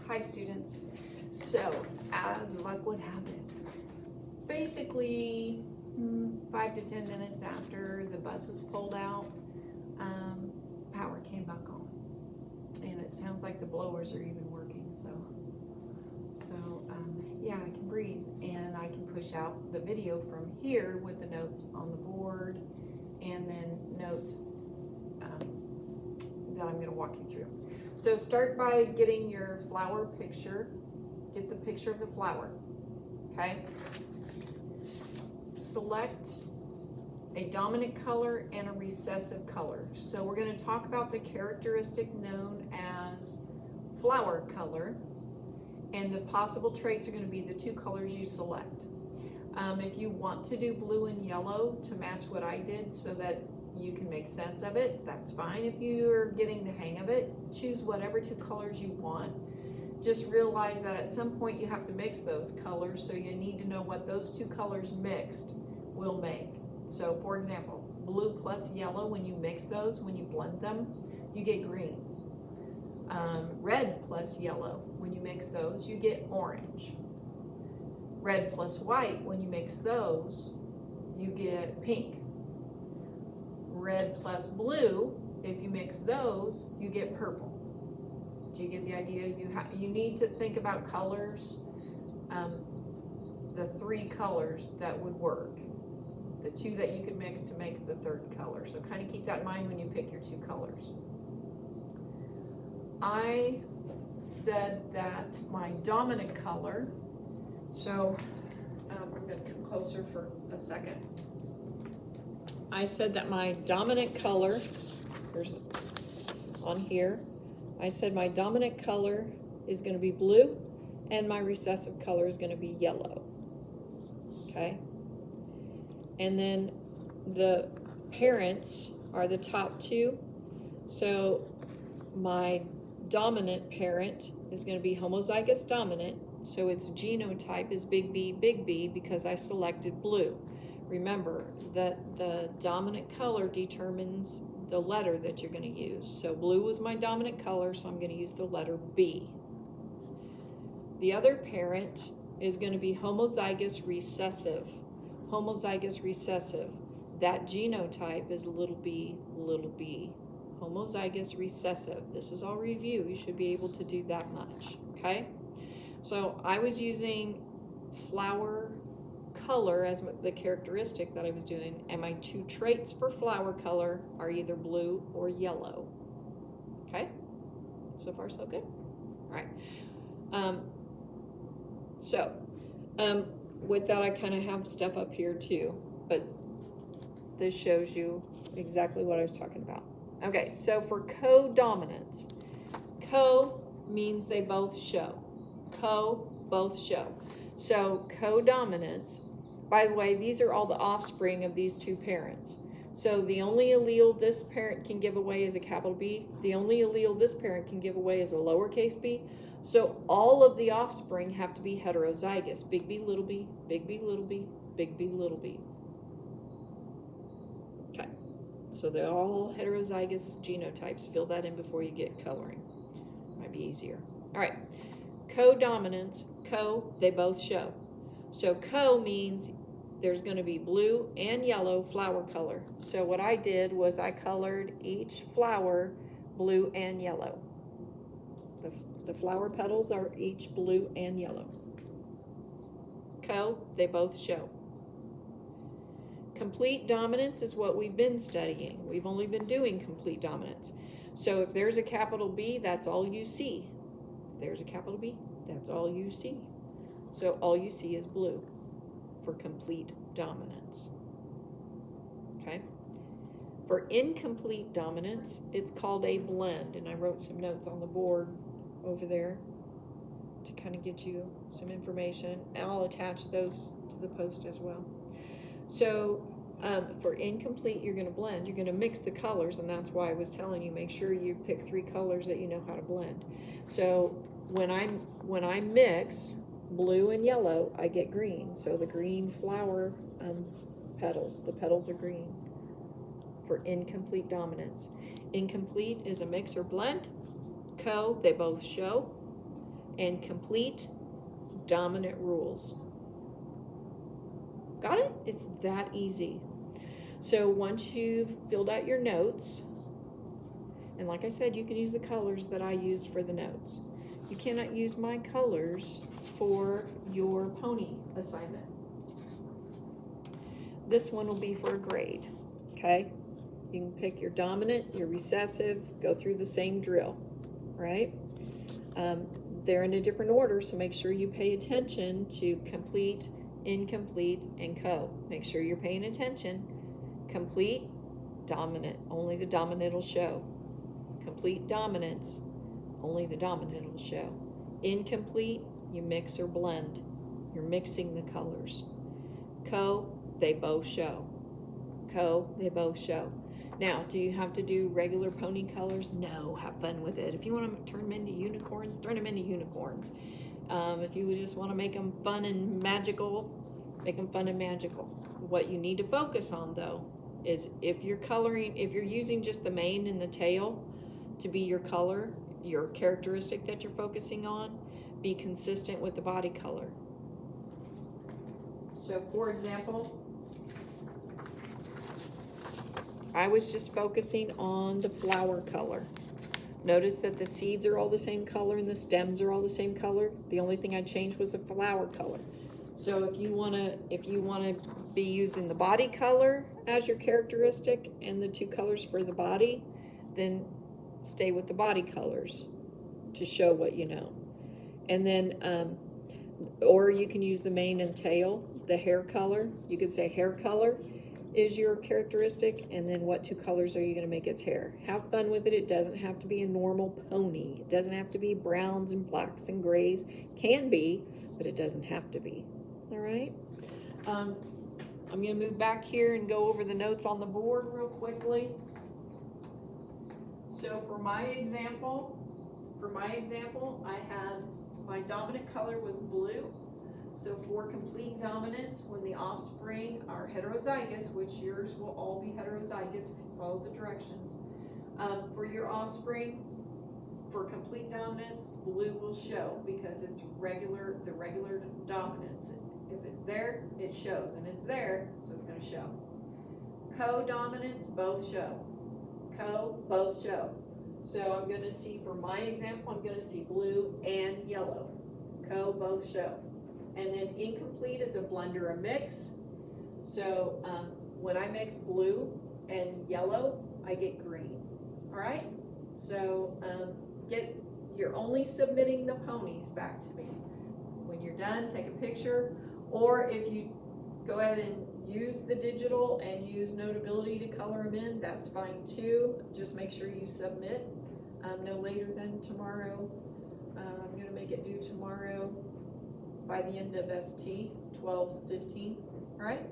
Hi students. So, as luck would have it, basically 5 to 10 minutes after the buses pulled out, power came back on. And it sounds like the blowers are even working, so yeah, I can breathe. And I can push out the video from here with the notes on the board and then notes that I'm going to walk you through. So start by getting your flower picture. Get the picture of the flower, okay? Select a dominant color and a recessive color. So we're going to talk about the characteristic known as flower color, and the possible traits are going to be the two colors you select. If you want to do blue and yellow to match what I did so that you can make sense of it, that's fine. If you're getting the hang of it, choose whatever two colors you want. Just realize that at some point you have to mix those colors, so you need to know what those two colors mixed will make. So for example, blue plus yellow, when you mix those, when you blend them, you get green. Red plus yellow, when you mix those, you get orange. Red plus white, when you mix those, you get pink. Red plus blue, if you mix those, you get purple. Do you get the idea? You need to think about colors, the three colors that would work, the two that you could mix to make the third color. So kind of keep that in mind when you pick your two colors. I said that my dominant color, so I'm going to come closer for a second. I said that my dominant color, there's on here, I said my dominant color is going to be blue and my recessive color is going to be yellow. Okay? And then the parents are the top two. So my dominant parent is going to be homozygous dominant. So its genotype is big B because I selected blue. Remember that the dominant color determines the letter that you're going to use. So blue was my dominant color, so I'm going to use the letter B. The other parent is going to be homozygous recessive. Homozygous recessive. That genotype is little b, little b. Homozygous recessive. This is all review. You should be able to do that much. Okay? So I was using flower color as the characteristic that I was doing, and my two traits for flower color are either blue or yellow. Okay? So far so good? All right. With that, I kind of have stuff up here too, but this shows you exactly what I was talking about. Okay, so for co-dominance, co means they both show. Co, both show. So co-dominance, by the way, these are all the offspring of these two parents. So the only allele this parent can give away is a capital B. The only allele this parent can give away is a lowercase b. So all of the offspring have to be heterozygous. Big B, little b, big B, little b, big B, little b. Okay, so they're all heterozygous genotypes. Fill that in before you get coloring. Might be easier. All right, co-dominance, co, they both show. So co means there's going to be blue and yellow flower color. So what I did was I colored each flower blue and yellow. The flower petals are each blue and yellow. Co, they both show. Complete dominance is what we've been studying. We've only been doing complete dominance. So if there's a capital B, that's all you see. If there's a capital B, that's all you see. So all you see is blue for complete dominance. Okay? For incomplete dominance, it's called a blend, and I wrote some notes on the board over there to kind of get you some information. And I'll attach those to the post as well. So for incomplete, you're going to blend. You're going to mix the colors, and that's why I was telling you, make sure you pick three colors that you know how to blend. So when I mix blue and yellow, I get green. So the green flower petals, the petals are green for incomplete dominance. Incomplete is a mix or blend. Co, they both show. and complete dominant rules. Got it? It's that easy. So once you've filled out your notes, and like I said, you can use the colors that I used for the notes. You cannot use my colors for your pony assignment. This one will be for a grade, okay? You can pick your dominant, your recessive, go through the same drill, right? They're in a different order, so make sure you pay attention to complete, incomplete, and co. Make sure you're paying attention. Complete, dominant, only the dominant will show. Complete dominance, only the dominant will show. Incomplete, you mix or blend. You're mixing the colors. Co, they both show. Co, they both show. Now, do you have to do regular pony colors? No, have fun with it. If you want to turn them into unicorns, turn them into unicorns. If you just want to make them fun and magical, make them fun and magical. What you need to focus on, though, is if you're using just the mane and the tail to be your color, your characteristic that you're focusing on, be consistent with the body color. So, for example, I was just focusing on the flower color. Notice that the seeds are all the same color and the stems are all the same color. The only thing I changed was the flower color. So if you wanna be using the body color as your characteristic and the two colors for the body, then stay with the body colors to show what you know. And then, or you can use the mane and tail, the hair color. You could say hair color is your characteristic, and then what two colors are you going to make its hair? Have fun with it. It doesn't have to be a normal pony. It doesn't have to be browns and blacks and grays. Can be, but it doesn't have to be. All right? I'm going to move back here and go over the notes on the board real quickly. So for my example, I had my dominant color was blue. So for complete dominance, when the offspring are heterozygous, which yours will all be heterozygous if you follow the directions, for your offspring, for complete dominance, blue will show because it's the regular dominance. If it's there, it shows, and it's there, so it's going to show. Co-dominance, both show. Both show. So I'm going to see, for my example, I'm going to see blue and yellow. Both show. And then incomplete is a blend or a mix. So when I mix blue and yellow, I get green. All right? So you're only submitting the ponies back to me. When you're done, take a picture. Or if you go ahead and use the digital and use Notability to color them in, that's fine too. Just make sure you submit no later than tomorrow. I'm going to make it due tomorrow by the end of ST, 12:15, all right?